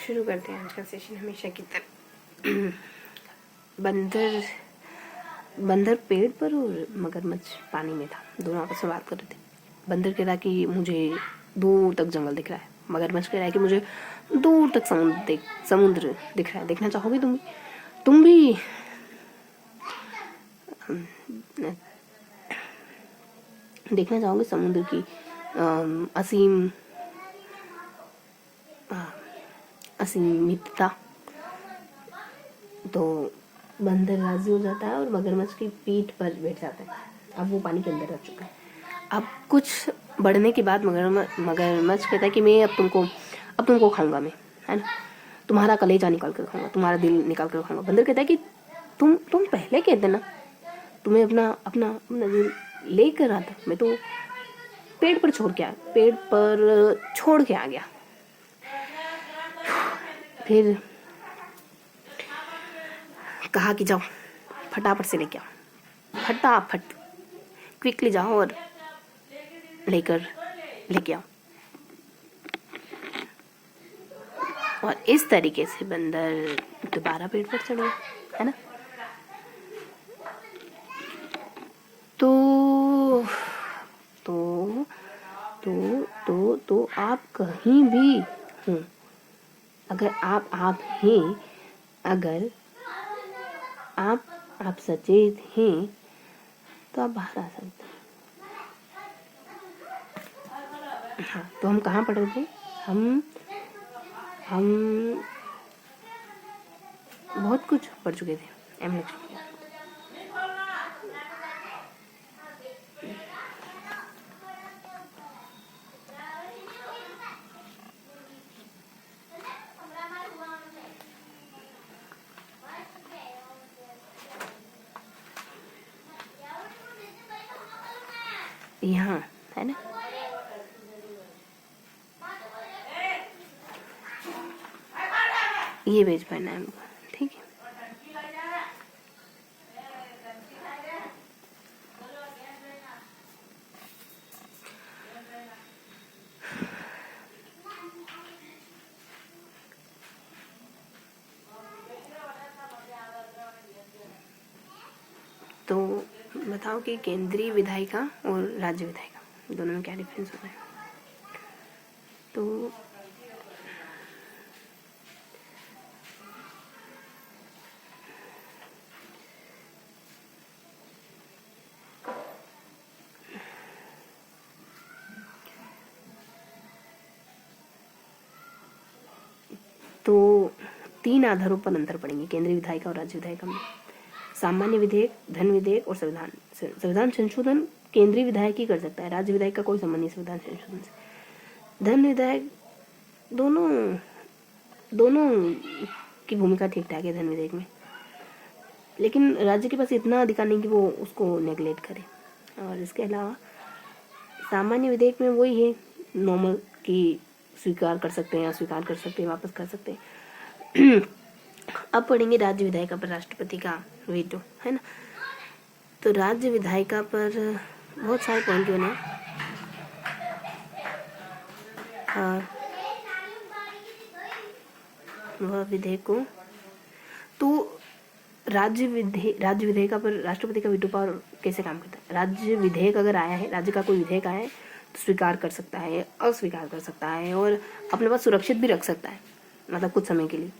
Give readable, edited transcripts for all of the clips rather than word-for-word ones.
शुरू करते हैं आज का सेशन हमेशा की तरह। बंदर बंदर पेड़ पर और मगरमच्छ पानी में था। दोनों आपस में बात कर रहे थे। बंदर कह रहा कि मुझे दूर तक जंगल दिख रहा है। मगरमच्छ कह रहा है कि मुझे दूर तक समुद्र दिख रहा है। देखना चाहोगे तुम भी देखना चाहोगे समुद्र की असीम असीमितता। तो बंदर राजी हो जाता है और मगरमच्छ की पीठ पर बैठ जाता है। अब वो पानी के अंदर रह चुका है। अब कुछ बढ़ने के बाद मगरमच्छ कहता है कि मैं अब तुमको खाऊंगा मैं, है ना। तुम्हारा कलेजा निकाल कर खाऊंगा, तुम्हारा दिल निकाल कर खाऊंगा। बंदर कहता है कि तुम पहले कहते ना, तुम्हें अपना दिल लेकर आता। मैं तो पेड़ पर छोड़ के आ गया। फिर कहा कि जाओ फटाफट से लेके आओ, फटाफट क्विकली जाओ और लेके आओ। और इस तरीके से बंदर दोबारा पेड़ पर चढ़ गया, है ना। तो आप कहीं भी हो, अगर आप हैं, अगर आप सचेत हैं तो आप बाहर आ सकते हैं। हाँ, तो हम कहाँ पढ़ रहे थे? हम बहुत कुछ पढ़ चुके थे। एम लक्ष्मी यहाँ, है ना। ये पेज पढ़ना है हमको, ठीक है। तो बताओ कि केंद्रीय विधायिका और राज्य विधायिका दोनों में क्या डिफरेंस होता है। तो 3 आधारों पर अंतर पड़ेंगे केंद्रीय विधायिका और राज्य विधायिका में। सामान्य विधेयक, धन विधेयक और संविधान संशोधन केंद्रीय विधायक ही कर सकता है। राज्य विधायक का कोई संबंध नहीं संविधान संशोधन से। धन विधायक दोनों की भूमिका ठीक ठाक है धन विधेयक में, लेकिन राज्य के पास इतना अधिकार नहीं कि वो उसको नेगलेक्ट करे। और इसके अलावा सामान्य विधेयक में वही है नॉर्मल की स्वीकार कर सकते हैं, अस्वीकार कर सकते हैं, वापस कर सकते हैं। अब पढ़ेंगे राज्य विधायिका पर राष्ट्रपति का वीटो, है ना। तो राज्य विधायिका पर बहुत सारे पॉइंट बने। वह विधेयक को तो राज्य विधेयिका पर राष्ट्रपति का वीटो पावर कैसे काम करता है। राज्य विधेयक अगर आया है, राज्य का कोई विधेयक आया है तो स्वीकार कर सकता है, अस्वीकार कर सकता है और अपने पास सुरक्षित भी रख सकता है, मतलब कुछ समय के लिए।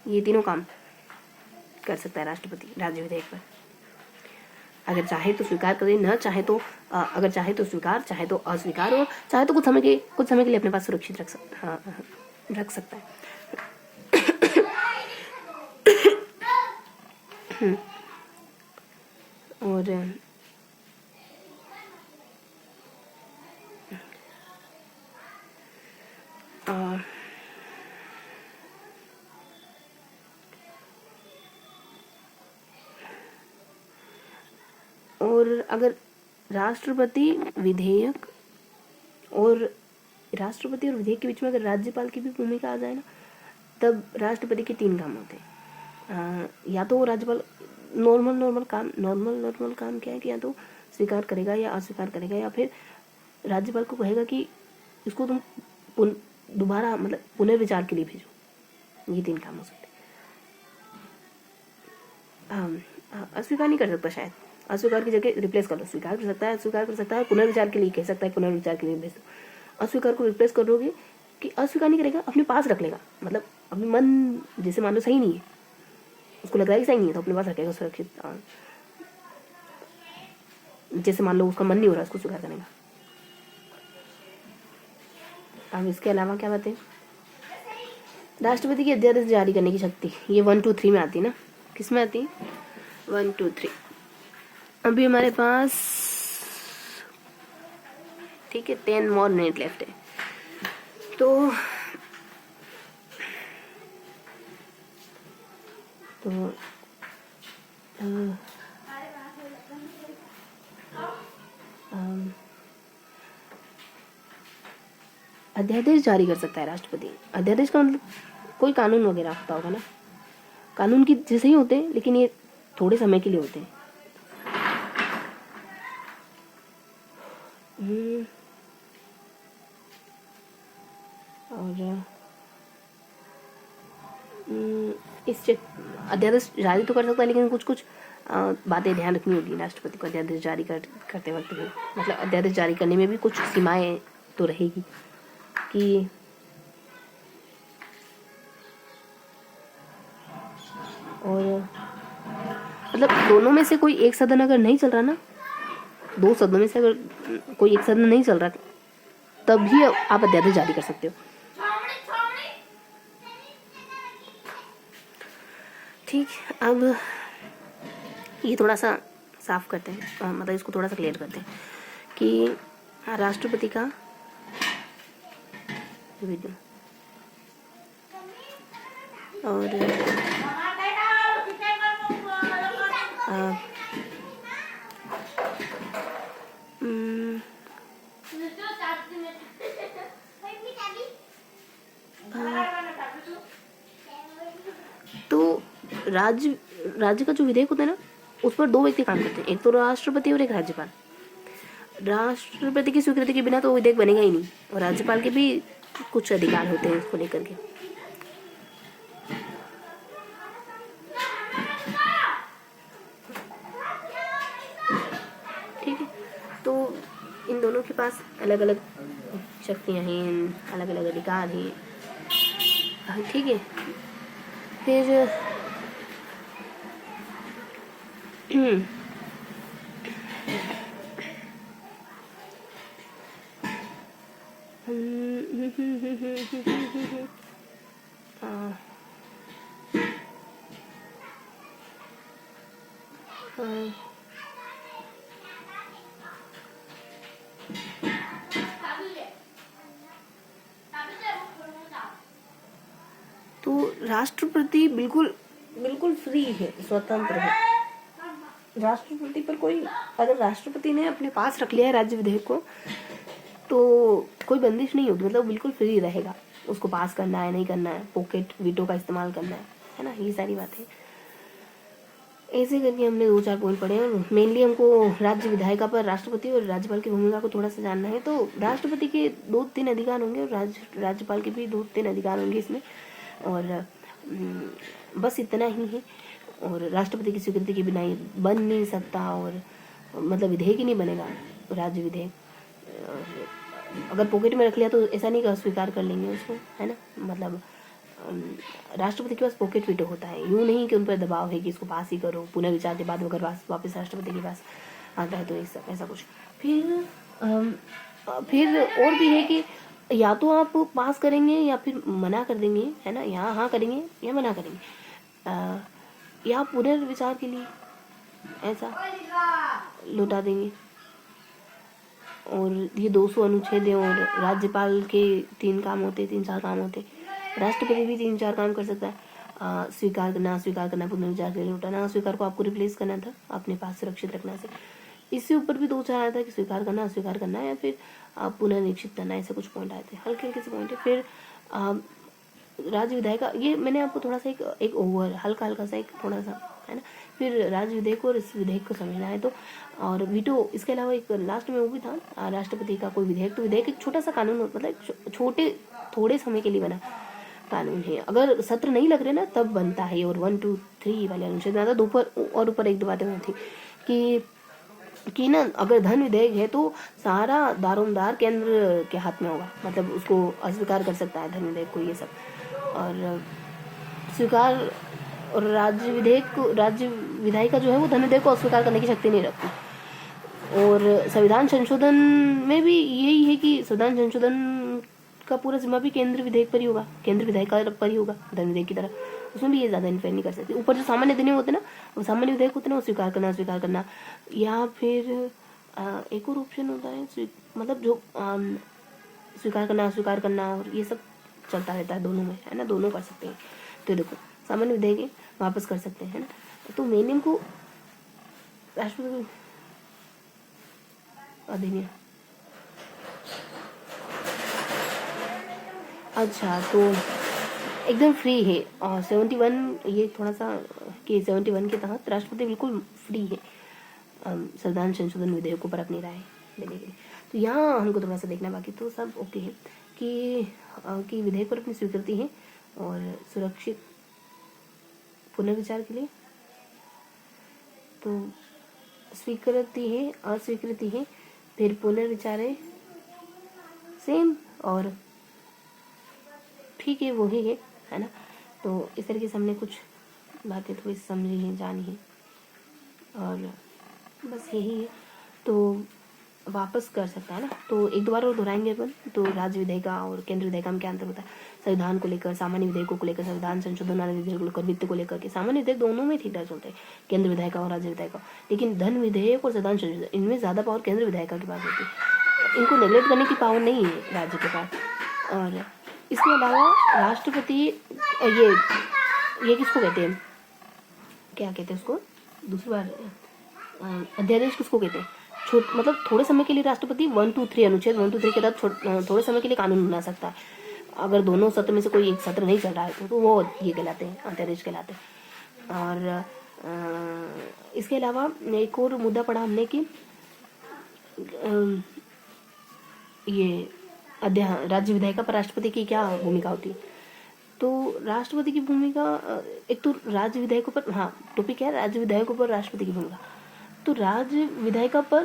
ये तीनों काम कर सकता है राष्ट्रपति राज्य विधेयक पर। अगर चाहे तो स्वीकार करे, न चाहे तो अगर चाहे तो स्वीकार, चाहे तो अस्वीकार, और चाहे तो कुछ समय के लिए अपने पास सुरक्षित रख सकता है। और अगर राष्ट्रपति और विधेयक के बीच में अगर राज्यपाल की भी भूमिका आ जाए ना, तब राष्ट्रपति के 3 काम होते हैं। या तो राज्यपाल नॉर्मल काम क्या है कि या तो स्वीकार करेगा या अस्वीकार करेगा, या फिर राज्यपाल को कहेगा कि इसको तुम दोबारा मतलब पुनर्विचार के लिए भेजो, ये 3 काम हो सकते हैं। अस्वीकार नहीं कर सकता शायद, अस्वीकार की जगह रिप्लेस कर लो, स्वीकार कर सकता है, अस्वीकार कर सकता है, पुनर्विचार के लिए कह सकता है, पुनर्विचार के लिए भेज दो। अस्वीकार को रिप्लेस करोगे कि अस्वीकार नहीं करेगा, अपने पास रख लेगा, मतलब अपने मन, जैसे मान लो सही नहीं है, उसको लग रहा है कि सही नहीं है तो अपने पास रखेगा सुरक्षित। जैसे मान लो उसका मन नहीं हो रहा उसको स्वीकार करने का। अब इसके अलावा क्या बात है, राष्ट्रपति की अध्यादेश जारी करने की शक्ति, ये 1 2 3 में आती है ना, किस में आती है, 1 2 3। अभी हमारे पास ठीक है 10 more मिनट लेफ्ट है, तो अध्यादेश जारी कर सकता है राष्ट्रपति। अध्यादेश का मतलब कोई कानून वगैरह होता होगा ना, कानून की जैसे ही होते हैं, लेकिन ये थोड़े समय के लिए होते हैं। और इस अध्यादेश जारी तो कर सकता है, लेकिन कुछ कुछ बातें ध्यान रखनी होगी राष्ट्रपति को अध्यादेश जारी करते वक्त भी। मतलब अध्यादेश जारी करने में भी कुछ सीमाएं तो रहेगी कि और मतलब दोनों में से कोई एक सदन अगर नहीं चल रहा ना, 2 सदनों में से अगर कोई एक सदन नहीं चल रहा, तभी आप अध्यादेश जारी कर सकते हो। ठीक, अब ये थोड़ा सा साफ करते हैं, मतलब इसको थोड़ा सा क्लियर करते हैं कि राष्ट्रपति का और तो राज्य का जो विधेयक होता है ना, उस पर 2 व्यक्ति काम करते हैं, एक तो राष्ट्रपति और एक राज्यपाल। राष्ट्रपति की स्वीकृति के बिना तो विधेयक बनेगा ही नहीं, और राज्यपाल के भी कुछ अधिकार होते हैं उसको लेकर के। ठीक है, तो इन दोनों के पास अलग अलग शक्तियां हैं, अलग अलग अधिकार हैं। ठीक है, फिर तो राष्ट्रपति बिल्कुल बिल्कुल फ्री है, स्वतंत्र है। राष्ट्रपति पर कोई, अगर राष्ट्रपति ने अपने पास रख लिया है राज्य विधेयक को, तो कोई बंदिश नहीं होगी, मतलब बिल्कुल फ्री रहेगा, उसको पास करना है नहीं करना है, पॉकेट वीटो का इस्तेमाल करना है ना, ये सारी बातें। ऐसे करके हमने 2-4 पॉइंट पढ़े और मेनली हमको राज्य विधायिका पर राष्ट्रपति और राज्यपाल की भूमिका को थोड़ा सा जानना है। तो राष्ट्रपति के 2-3 अधिकार होंगे और राज्यपाल के भी 2-3 अधिकार होंगे इसमें, और बस इतना ही है। और राष्ट्रपति की स्वीकृति के बिना ये बन नहीं सकता, और मतलब विधेयक ही नहीं बनेगा राज्य विधेयक। अगर पॉकेट में रख लिया तो ऐसा नहीं कि अस्वीकार कर लेंगे उसको, है ना, मतलब राष्ट्रपति के पास पॉकेट वीटो होता है, यूँ नहीं कि उन पर दबाव है कि इसको पास ही करो, पुनर्विचार के बाद अगर वापस राष्ट्रपति के पास आता है तो ऐसा कुछ। फिर और भी है कि या तो आप पास करेंगे या फिर मना कर देंगे, है ना, या हाँ करेंगे या मना करेंगे, या पुनर्विचार के लिए ऐसा लौटा देंगे। और ये 200 अनुच्छेद है, और राज्यपाल के 3-4 काम होते, राष्ट्रपति भी 3-4 काम कर सकता है, स्वीकार करना, पुनर्विचार के लिए लौटाना, अस्वीकार को आपको रिप्लेस करना था, अपने पास सुरक्षित रखना से। इससे ऊपर भी 2-4 आया था कि स्वीकार करना, अस्वीकार करना, या फिर पुनर्निरीक्षित करना, ऐसे कुछ पॉइंट आए थे, हल्के से पॉइंट है। फिर राज्य विधायिका, ये मैंने आपको थोड़ा सा एक ओवर हल्का सा एक थोड़ा सा, है ना। फिर राज्य विधेयक और इस विधेयक को समझना है तो, और वीटो, इसके अलावा एक लास्ट में वो भी था, राष्ट्रपति का कोई विधेयक, तो विधेयक एक छोटा सा कानून, मतलब थोड़े समय के लिए बना, कानून है। अगर सत्र नहीं लग रहे ना तब बनता है। और 1, 2, 3 वाले अनुच्छेद में आता ऊपर और ऊपर एक दो बातें और थी कि ना अगर धन विधेयक है तो सारा दारोमदार केंद्र के हाथ में होगा, मतलब उसको अस्वीकार कर सकता है धन विधेयक को, ये सब। और स्वीकार और राज्य विधायिका जो है वो धन विधेयक को अस्वीकार करने की शक्ति नहीं रखती। और संविधान संशोधन में भी यही है कि संविधान संशोधन का पूरा जिम्मा भी केंद्र विधेयक पर ही होगा, केंद्र विधायिका पर ही होगा धन विधेयक की तरह। उसमें भी ये ज़्यादा इंटरफेयर नहीं कर सकती। ऊपर जो सामान्य अधिनियम होते हैं ना, वो सामान्य विधेयक होते हैं ना, वो स्वीकार करना, या फिर एक और ऑप्शन होता है मतलब जो स्वीकार करना, अस्वीकार करना, और ये सब चलता रहता है दोनों में, है ना, दोनों कर सकते हैं। तो देखो सामान्य विधेयक वापस कर सकते हैं, है ना। तो मेनियम को राष्ट्रपति अधिनियम, अच्छा तो एकदम फ्री है। 71 ये थोड़ा सा कि 71 के तहत राष्ट्रपति बिल्कुल फ्री है संविधान संशोधन विधेयकों पर अपनी राय देने के लिए। तो यहाँ हमको थोड़ा सा देखना, बाकी तो सब ओके है कि विधेयक पर अपनी स्वीकृति है और सुरक्षित पुनर्विचार के लिए तो स्वीकृति है, अस्वीकृति है, फिर पुनर्विचार है, सेम और ठीक है वही है ना। तो इस तरीके से हमने कुछ बातें थोड़ी समझी हैं, जानी हैं, और बस यही है। तो वापस कर सकता है ना। तो एक दो बार और दोहराएंगे अपन। तो राज्य विधेयिका और केंद्र विधेयिका में क्या अंतर होता है? संविधान को लेकर, सामान्य विधेयकों को लेकर, संविधान संशोधन वाले विधेयक को लेकर, वित्त को लेकर के सामान्य विधेयक दोनों में ठीक ठाक चलते हैं, केंद्र विधेयिका और राज्य विधेयिका। लेकिन धन विधेयक और संविधान संशोधन इनमें ज़्यादा पावर केंद्र विधेयिका के पास होती है, इनको नेगलेक्ट करने की पावर नहीं है राज्य के पास। और इसके अलावा राष्ट्रपति ये किसको कहते हैं, क्या कहते हैं उसको, दूसरी बार अध्यादेश किसको कहते हैं? मतलब थोड़े समय के लिए राष्ट्रपति 1, 2, 3 अनुच्छेद 1, 2, 3 के तहत थोड़े समय के लिए कानून बना सकता है। अगर दोनों सत्र में से कोई एक सत्र नहीं चल रहा है तो वो ये कहलाते हैं, अध्यादेश कहलाते हैं। और इसके अलावा एक और मुद्दा पढ़ा हमने कि ये राज्य विधायिका पर राष्ट्रपति की क्या भूमिका होती है। तो राष्ट्रपति की भूमिका, एक तो राज्य विधायकों पर, हाँ टॉपिक है राज्य विधायकों पर राष्ट्रपति की भूमिका। तो राज्य विधायिका पर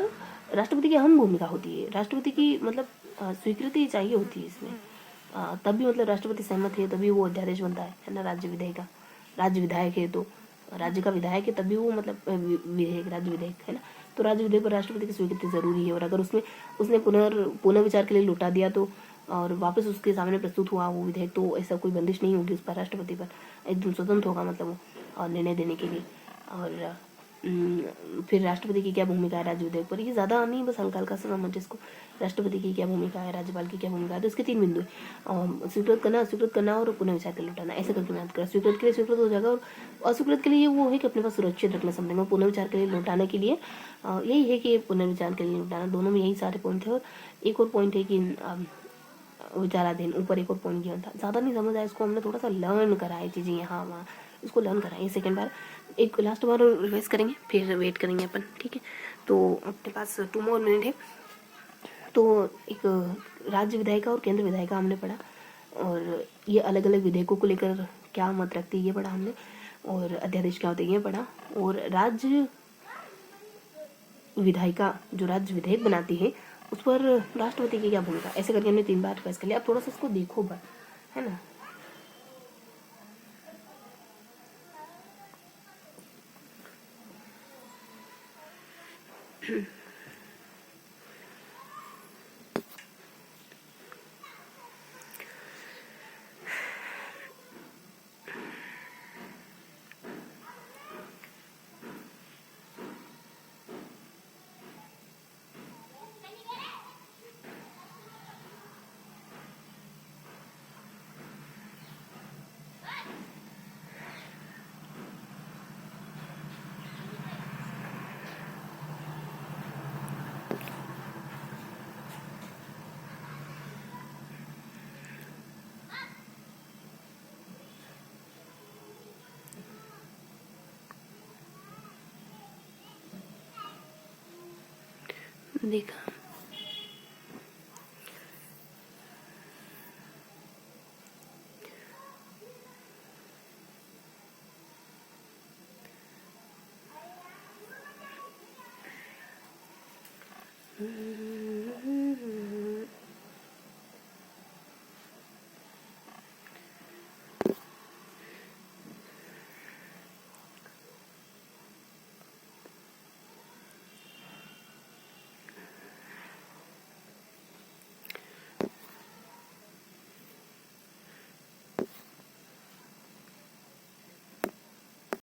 राष्ट्रपति की अहम भूमिका होती है। राष्ट्रपति की मतलब स्वीकृति चाहिए होती है इसमें, तभी मतलब राष्ट्रपति सहमत है तभी वो अध्यादेश बनता है ना। राज्य विधायिका, राज्य विधायक है तो राज्य का विधायक है तभी वो मतलब विधेयक राज्य विधेयक है ना। तो राज्य विधेयक पर राष्ट्रपति की स्वीकृति जरूरी है। और अगर उसने पुनर्विचार के लिए लौटा दिया तो और वापस उसके सामने प्रस्तुत हुआ वो विधेयक, तो ऐसा कोई बंदिश नहीं होगी उस पर, राष्ट्रपति पर एकदम स्वतंत्र होगा मतलब वो निर्णय देने के लिए। और फिर राष्ट्रपति की क्या भूमिका है राज्य विधेयक पर, ये ज़्यादा नहीं, बस हल्का हल्का सा समझ इसको। राष्ट्रपति की क्या भूमिका है, राज्यपाल की क्या भूमिका है। तो इसके 3 बिंदु है, स्वीकृत करना, अस्वीकृत करना और पुनर्विचार के लिए लौटाना। ऐसे करके याद करा। स्वीकृत के लिए स्वीकृत हो जाएगा और अस्वीकृत के लिए वो है कि अपने पास सुरक्षित रखना समथिंग। और पुनर्विचार के लिए लौटाने के लिए यही है कि पुनर्विचार के लिए लौटाना। दोनों में यही सारे पॉइंट थे। और एक और पॉइंट है कि विचाराधीन, ऊपर एक और पॉइंट किया था, ज़्यादा नहीं समझ आया इसको, हमने थोड़ा सा लर्न करा है चीज़ें यहाँ वहाँ, इसको लर्न कराएंगे सेकेंड बार, एक लास्ट बार रिवाइज करेंगे, फिर वेट करेंगे अपन, ठीक है। तो अपने पास 2 more मिनट है। तो एक राज्य विधायिका और केंद्र विधायिका हमने पढ़ा, और ये अलग अलग विधेयकों को लेकर क्या मत रखती है ये पढ़ा हमने, और अध्यादेश क्या होते हैं ये पढ़ा। और राज्य विधायिका जो राज्य विधेयक बनाती है उस पर राष्ट्रपति की क्या भूमिका, ऐसे करके हमने 3 बार रिवाइज कर लिया। अब थोड़ा सा इसको देखो बस, है ना। देखा